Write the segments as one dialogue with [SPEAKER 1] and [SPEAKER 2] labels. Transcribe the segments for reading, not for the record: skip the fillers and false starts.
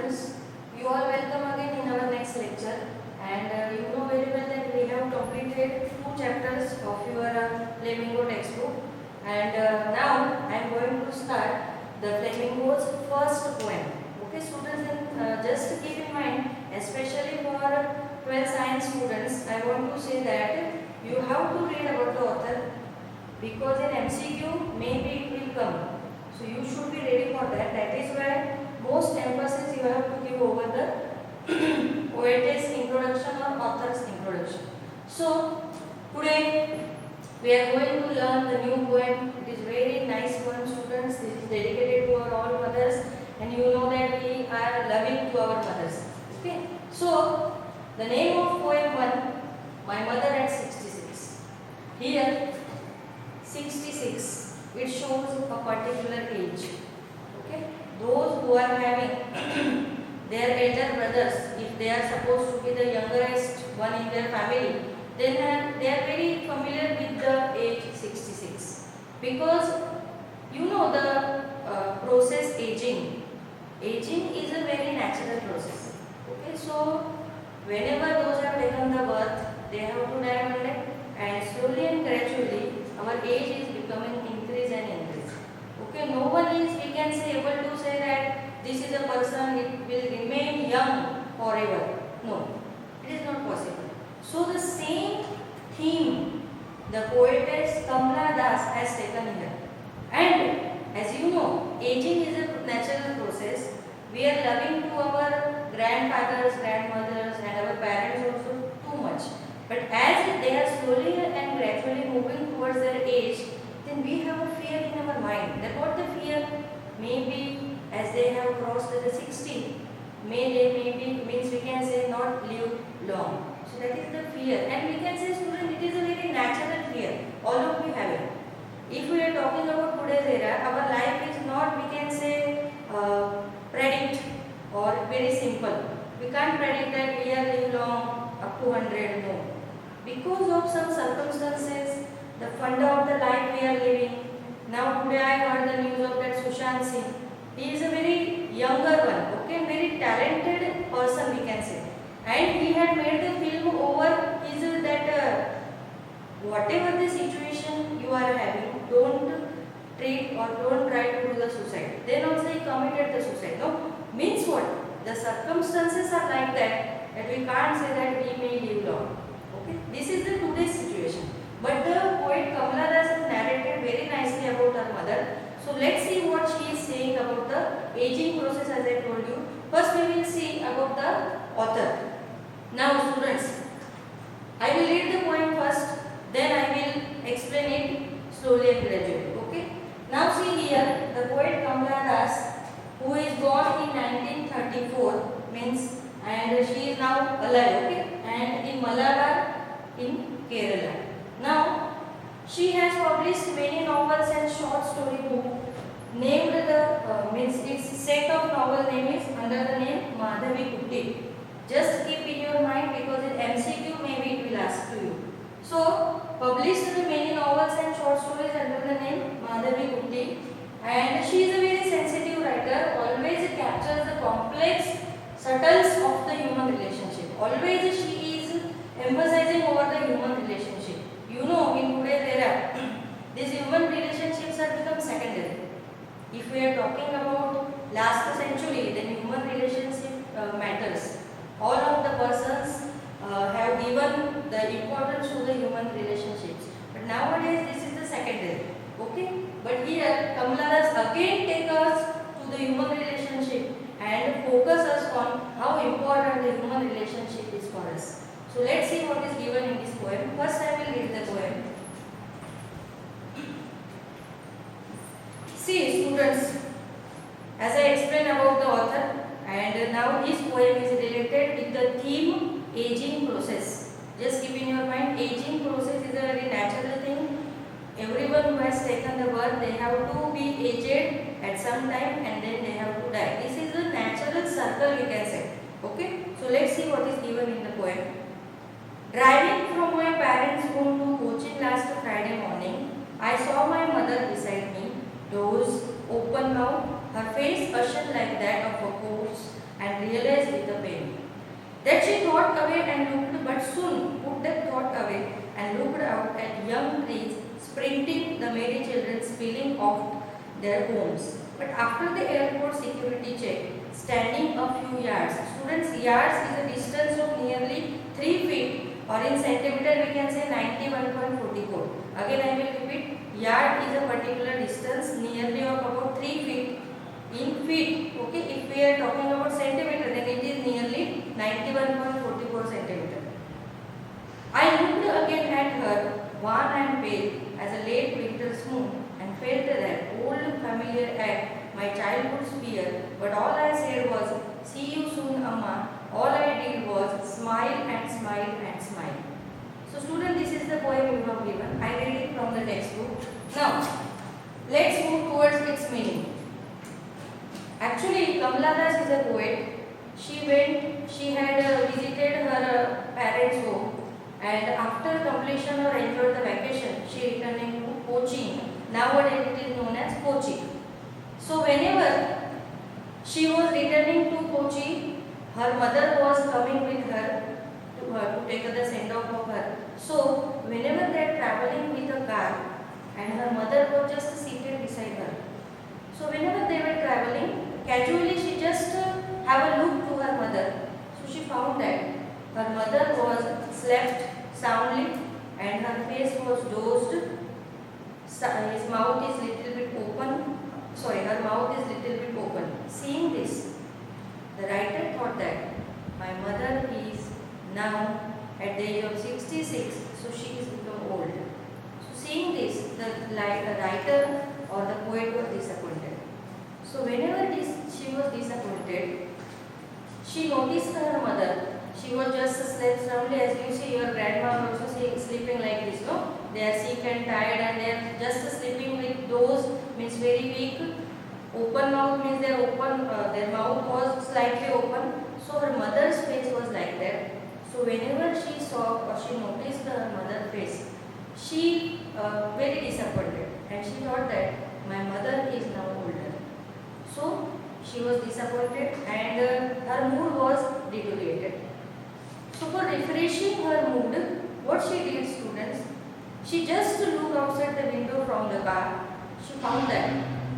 [SPEAKER 1] students, you are welcome again in our next lecture. And you know very well that we have completed two chapters of your Flamingo textbook. And now I am going to start the Flamingo's first poem. Okay, students, and just keep in mind, especially for 12th science students, I want to say that you have to read about the author because in MCQ maybe it will come. So you should be ready for that. That is why most emphasis you have to give over the poetess introduction or author's introduction. So today we are going to learn the new poem. It is very nice poem, students. This is dedicated to our all mothers, and you know that we are loving to our mothers. Okay. So the name of poem 1, My Mother at 66. Here 66, it shows a particular age. Okay, those who are having their elder brothers, if they are supposed to be the youngest one in their family, then they are very familiar with the age 66, because you know the process aging. Aging is a very natural process. Okay, so whenever those have taken the birth, they have to die one day, and slowly and gradually our age is becoming increase and increase. Okay, no one is, we can say, able to say that this is a person, it will remain young forever. No, it is not possible. So the same theme the poetess Kamala Das has taken here. And as you know, aging is a natural process. We are loving to our grandfathers, grandmothers and our parents also too much. But as they are slowly and gradually moving towards their age, then we have a fear in our mind. That what the fear? Maybe as they have crossed the 60, maybe means we can say not live long. So that is the fear. And we can say, student, it is a very natural fear. All of you have it. If we are talking about today's era, our life is not, we can say, predict or very simple. We can't predict that we are live long up to 100, no. Because of some circumstances, the funda of the life we are living. Now today I heard the news of that Sushant Singh. He is a very younger one, okay, very talented person, we can say. And he had made the film over his whatever the situation you are having, don't treat or don't try to do the suicide. Then also he committed the suicide. No, means what? The circumstances are like that we can't say that we may live long. Okay, this is the today's situation. But the poet Kamala Das has narrated very nicely about her mother. So let's see what she is saying about the aging process, as I told you. First we will see about the author. Now students, I will read the poem first, then I will explain it slowly and gradually. Okay. Now see here, the poet Kamala Das, who is born in 1934, means, and she is now alive, okay, and in Malabar in Kerala. Now she has published many novels and short story book. Named the means its set of novel name is under the name Madhavi Kutti. Just keep in your mind because in MCQ maybe it will ask to you. So published the many novels and short stories under the name Madhavi Kutti, and she is a very sensitive writer. Always captures the complex subtles of the human relationship. Always she is emphasizing over the human relationship. You know, in today's era, these human relationships have become secondary. If we are talking about last century, then human relationship matters. All of the persons have given the importance to the human relationships. But nowadays, this is the secondary. Okay? But here, Kamala Das again take us to the human relationship and focus us on how important the human relationship is for us. So let's see what is given in this poem. First I will read the poem. See students, as I explained about the author, and now this poem is related with the theme aging process. Just keep in your mind, aging process is a very natural thing. Everyone who has taken the birth, they have to be aged at some time and then they have to die. This is a natural circle, we can say. Okay, so let's see what is given in the poem. Driving from my parents' home to Cochin last Friday morning, I saw my mother beside me, doors open now, her face ashen like that of a corpse, and realized with the pain. That she thought away and looked, but soon put that thought away and looked out at young trees sprinting, the merry children spilling off their homes. But after the airport security check, standing a few yards, students, yards is a distance of nearly 3 feet, or in centimeter we can say 91.44. Again I will repeat, yard is a particular distance nearly of about 3 feet in feet. Okay, if we are talking about centimeter, then it is nearly 91.44 centimeter. I looked again at her, wan and pale as a late winter's moon, and felt that old familiar act, my childhood's fear. But all I said was, "See you soon, Amma." All I did was smile and smile and smile. So student, this is the poem you have given. I read it from the textbook. Now, let's move towards its meaning. Actually, Kamala Das is a poet. She had visited her parents' home, and after completion or enjoyed the vacation, she returned to Kochi. Nowadays it is known as Kochi. So whenever she was returning to Kochi, her mother was coming with her to take the send off of her. So whenever they are traveling with a car, and her mother was just seated beside her. So whenever they were traveling, casually she just have a look to her mother. So she found that her mother was slept soundly and her face was dozed. His mouth is little bit open. Sorry, her mouth is little bit open. Seeing this, the writer thought that my mother is now at the age of 66, so she is become old. So seeing this, the writer or the poet was disappointed. So whenever she was disappointed, she noticed her mother. She was just slept soundly, as you see your grandma also sleeping like this, no? They are sick and tired and they are just sleeping with those, means very weak. Open mouth means their mouth was slightly open. So her mother's face was like that. So whenever she saw or she noticed her mother's face, she very disappointed and she thought that my mother is now older. So she was disappointed and her mood was deteriorated. So for refreshing her mood, what she did, students, she just looked outside the window from the car. She found that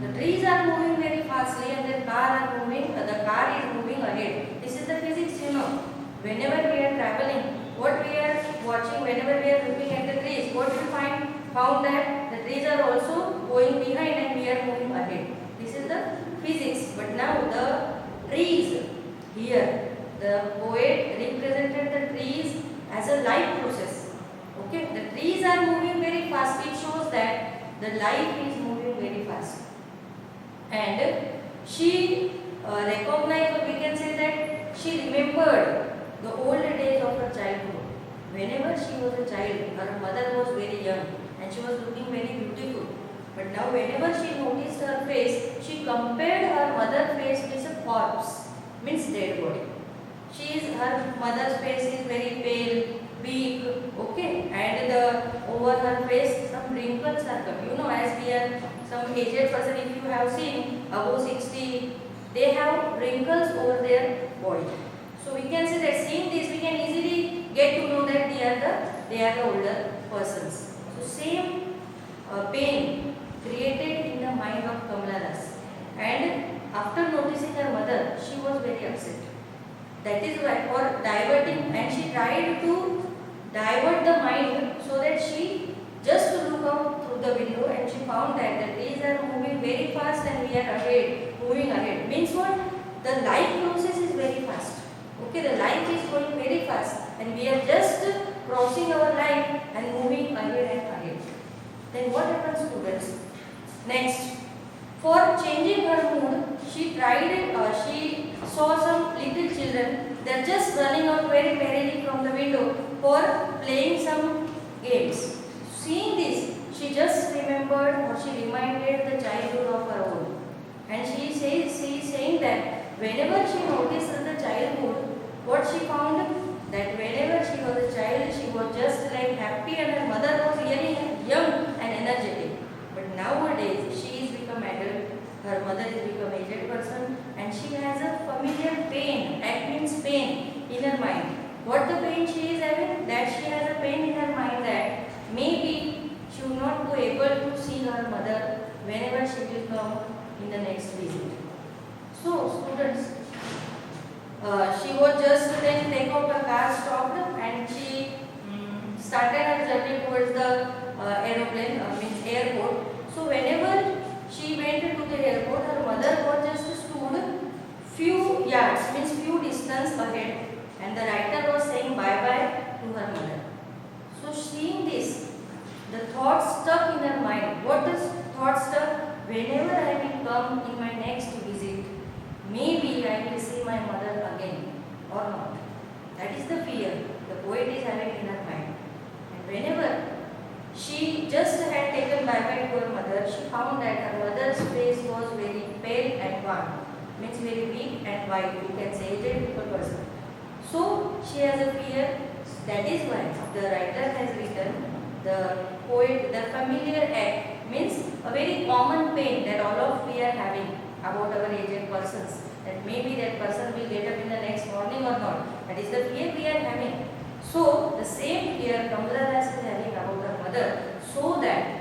[SPEAKER 1] the trees are moving very fastly and the car is moving ahead. This is the physics, you know. Whenever we are traveling, what we are watching, whenever we are looking at the trees, what we found that the trees are also going behind and we are moving ahead. This is the physics. But now the trees here, the poet represented the trees as a life process. Okay, the trees are moving very fast. It shows that the life is moving very fast. And she recognized, or we can say that she remembered the old days of her childhood. Whenever she was a child, her mother was very young and she was looking very beautiful. But now whenever she noticed her face, she compared her mother's face with a corpse, means dead body. Her mother's face is very pale, weak, okay, and over her face some wrinkles are coming. You know, as we are some aged person, if you have seen above 60, they have wrinkles over their body. So we can say that seeing this, we can easily get to know that they are the older persons. So same pain created in the mind of Kamala Das. And after noticing her mother, she was very upset. That is why, for diverting, and she tried to divert the mind so that she just look out through the window and she found that the trees are moving very fast and we are moving ahead. Means what? The life process is very fast. Okay, the life is going very fast and we are just crossing our life and moving ahead and ahead. Then what happens, students? Next, for changing her mood, she saw some little children. They are just running out very merrily from the window for playing some games. Seeing this, she just remembered or she reminded the childhood of her own. And she is saying that whenever she noticed the childhood, what she found, that whenever she was a child, she was just like happy and her mother was really young and energetic. But nowadays, she is become adult, her mother is become aged person and she has a familiar pain What the pain she is having? That she has a pain in her mind that maybe she will not be able to see her mother whenever she will come in the next visit. So students, she was just then take out her car, stopped, and she started her journey towards the aeroplane, means airport. So whenever she went to the airport, her mother was just stood few yards, means few distance ahead, and the writer was saying bye bye to her mother. So seeing this, the thought stuck in her mind. What does thought stuck? Whenever I will come in my next visit, maybe I will see my mother again or not. That is the fear the poet is having in her mind. And whenever she just had taken bye-bye to her mother, she found that her mother's face was very pale and wan, means very weak and white, you can say, aged people person. So she has a fear. That is why the writer has written the poet, the familiar act, means a very common pain that all of we are having about our aged persons. That maybe that person will get up in the next morning or not. That is the fear we are having. So the same fear Kamala Das is having about her mother, so that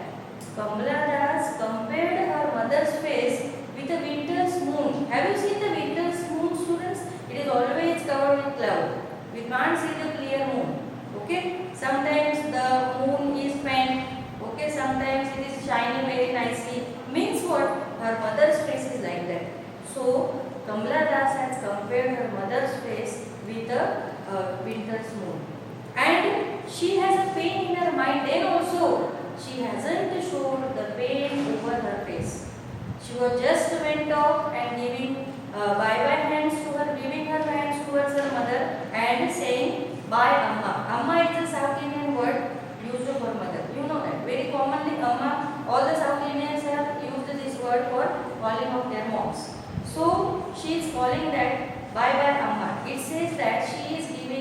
[SPEAKER 1] Kamala Das compared her mother's face with a winter's moon. Have you seen the winter's moon, students? It is always covered with cloud. We can't see the clear moon. Okay? Sometimes the moon is faint. Okay? Sometimes it is shining very nicely. Means what? Her mother's face is like that. So Kamala Das has compared her mother's face with the winter's moon. And she has a pain in her mind. Then also, she hasn't showed the pain over her face. She was just went off and giving bye-bye hands to her, giving her hands towards her mother and saying bye Amma. Amma is a South Indian word used for mother. You know that. Very commonly Amma, all the South Indians have used this word for calling of their moms. So she is calling that bye-bye Amma. It says that she is giving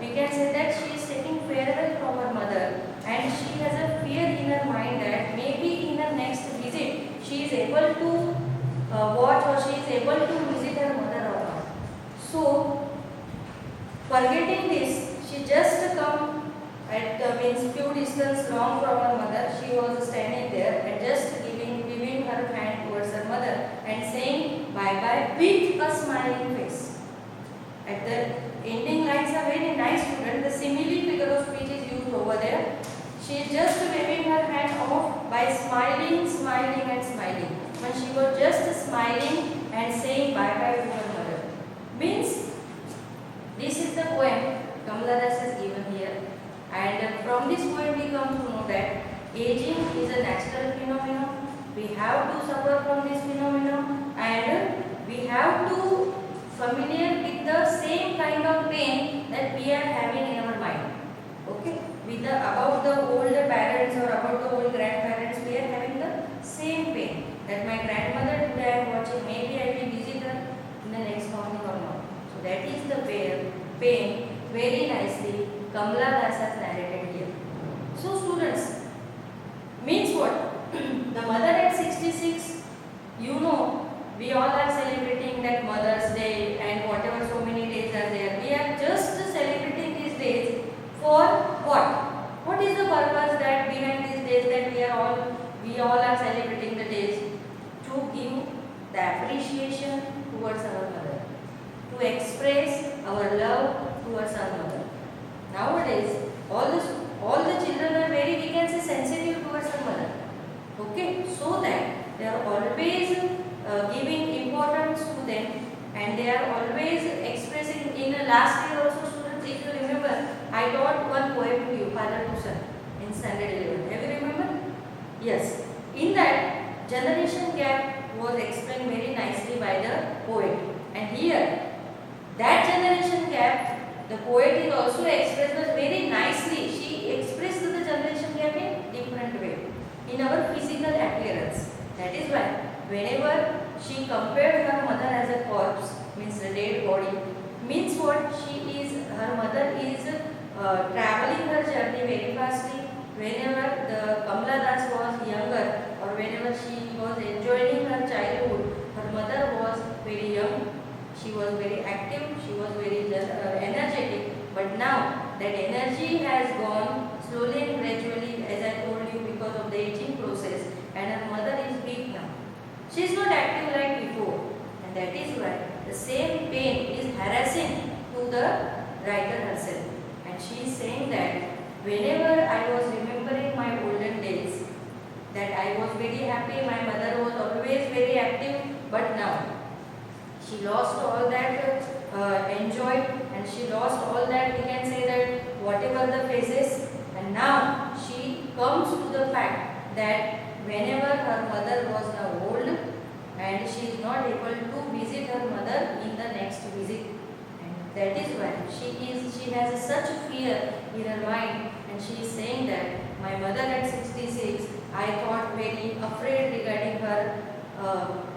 [SPEAKER 1] we can say that she is taking farewell from her mother, and she has a fear in her mind that maybe in her next visit she is able to watch or she is able to visit her mother or not. So forgetting this, she just come at means few distance long from her mother. She was standing there and just giving her hand towards her mother and saying bye bye with a smiling face. At the ending lines are very nice, student. The simile figure of speech is used over there. She is just waving her hand off by smiling, smiling and smiling. When she was just smiling and saying bye bye to her mother. Means this is the poem Kamala Das has given here. And from this poem we come to know that aging is a natural phenomenon. We have to suffer from this phenomenon and we have to familiar with the same kind of pain that we are having in our mind. Okay? With the about the old parents or about the old grandparents, we are having the same pain. That my grandmother today I am watching, maybe I will visit her in the next morning or not. So that is the pain very nicely Kamala Das has narrated here. So students, means what? The mother at 66, you know, we all are celebrating that Mother's Day and whatever so many days are there. We are just celebrating these days for what? What is the purpose that behind these days that we all are celebrating the days? To give the appreciation towards our mother, to express our love towards our mother. Nowadays, all the children are very, we can say, sensitive towards their mother. Okay, so that they are always giving importance to them, and they are always expressing. In the last year also, students, if you remember, I taught one poem to you, Father Tusan, in standard 11. Have you remember? Yes. In that, generation gap was explained very nicely by the poet. And here, that generation gap, the poet is also expressed very nicely. She expressed the generation gap in different way, in our physical appearance. That is why whenever she compared her mother as a corpse, means a dead body, means what? Her mother is traveling her journey very fastly. Whenever the Kamala Das was younger, or whenever she was enjoying her childhood, her mother was very young. She was very active. She was very energetic. But now that energy has gone slowly and gradually, as I told you, because of the aging process, and her mother is weak now. She is not active like before, and that is why the same pain is harassing to the writer herself. And she is saying that whenever I was remembering my olden days, that I was very happy, my mother was always very active, but now she lost all that enjoy, and she lost all that, we can say that whatever the phases, and now she comes to the fact that whenever her mother was now old and she is not able to visit her mother in the next visit, and that is why she has such fear in her mind, and she is saying that my mother at 66, I thought very afraid regarding her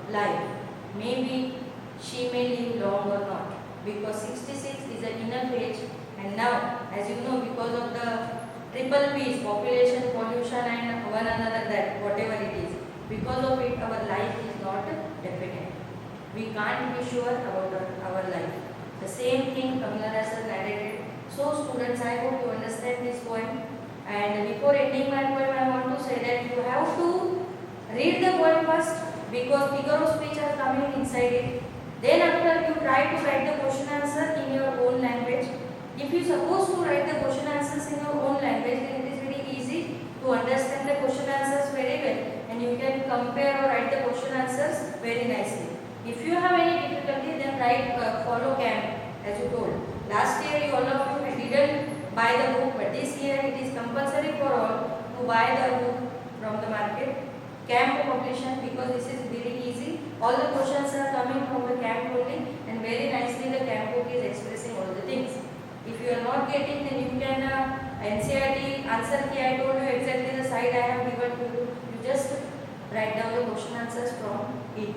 [SPEAKER 1] life. Maybe she may live long or not, because 66 is an enough age, and now, as you know, because of the triple P's, population, pollution, and one another, that whatever it is, because of it our life is not definite. We can't be sure about our life. The same thing Kamala sir narrated. So students, I hope you understand this poem, and before ending my poem I want to say that you have to read the poem first, because figure of speech are coming inside it. Then after you try to write the question answer in your own language. If you suppose to write the question answers in your own language, then it is very easy to understand the question answers very well, and you can compare or write the question answers very nicely. If you have any difficulty, then write follow CAMP, as you told. Last year you all of you didn't buy the book, but this year it is compulsory for all to buy the book from the market. CAMP publication, because this is very easy. All the questions are coming from the CAMP only, and very nicely the CAMP book is expressing all the things. If you are not getting, then you can NCERT answer key. I told you exactly the side I have given to you. You just write down the question answers from it.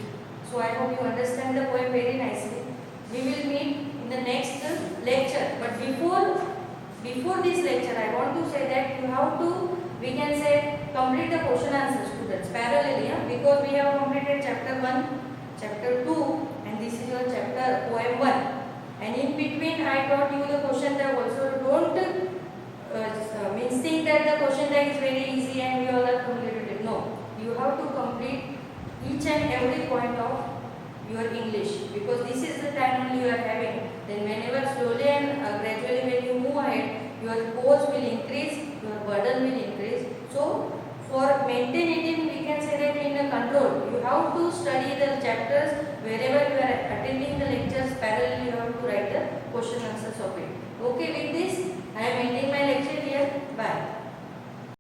[SPEAKER 1] So I hope you understand the poem very nicely. We will meet in the next lecture. But before this lecture, I want to say that you have to, we can say, complete the question answer, students, parallelly, because we have completed chapter 1, chapter 2, and this is your chapter poem 1. And in between I taught you the question tag also. Don't means think that the question tag is very easy and we all are completed it. No, you have to complete each and every point of your English, because this is the time only you are having. Then whenever slowly and gradually when you move ahead, your course will increase, your burden will increase. So for maintaining, we can say that in a control, you have to study the chapters wherever you are attending the lectures. Parallelly you have to write the question answers of it.